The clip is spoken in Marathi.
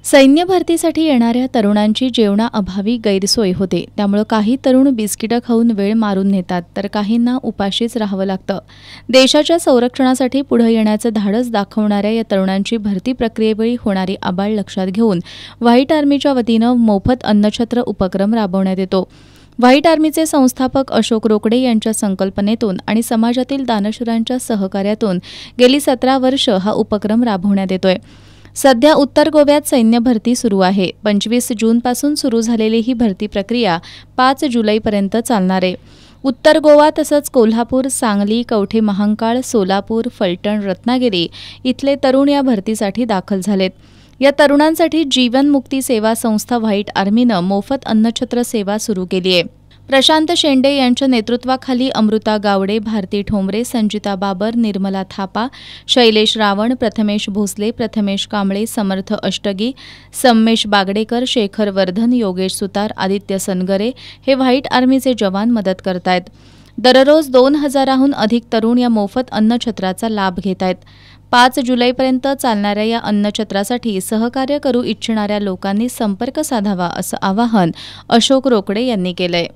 सैन्य भरतीसाठी येणाऱ्या तरुणांची जेवणाअभावी गैरसोय होते। त्यामुळे काही तरुण बिस्किटं खाऊन वेळ मारून नेतात, तर काहींना उपाशीच राहावं लागतं। देशाच्या संरक्षणासाठी पुढे येण्याचं धाडस दाखवणाऱ्या या तरुणांची भरती प्रक्रियेवेळी होणारी आबाळ लक्षात घेऊन व्हाईट आर्मीच्या वतीनं मोफत अन्नछत्र उपक्रम राबवण्यात येतो। व्हाईट आर्मीचे संस्थापक अशोक रोकडे यांच्या संकल्पनेतून आणि समाजातील दानशूरांच्या सहकार्यातून गेली 17 वर्ष हा उपक्रम राबवण्यात येतोय। सध्या उत्तर गोव्यात सैन्य भरती सुरू आहे। 25 जूनपासून सुरू झालेली ही भरती प्रक्रिया 5 जुलैपर्यंत चालणार आहे। उत्तर गोवा तसंच कोल्हापूर, सांगली, कवठे महांकाळ, सोलापूर, फलटण, रत्नागिरी इथले तरुण या भरतीसाठी दाखल झालेत। या तरुणांसाठी जीवन मुक्ती सेवा संस्था व्हाईट आर्मीनं मोफत अन्नछत्र सेवा सुरू केली आहे। प्रशांत शेंडे यांच्या नेतृत्वाखाली अमृता गावडे, भारती ठोंबरे, संजिता बाबर, निर्मला थापा, शैलेश रावण, प्रथमेश भोसले, प्रथमेश कांबळे, समर्थ अष्टगी, सम्मेश बागडेकर, शेखर वर्धन, योगेश सुतार, आदित्य सनगरे हे व्हाईट आर्मीचे जवान मदत करतायत। दररोज 2000हून अधिक तरुण या मोफत अन्नछत्राचा लाभ घेत आहेत। 5 जुलैपर्यंत चालणाऱ्या या अन्नछत्रासाठी सहकार्य करू इच्छिणाऱ्या लोकांनी संपर्क साधावा असं आवाहन अशोक रोकडे यांनी केलंय।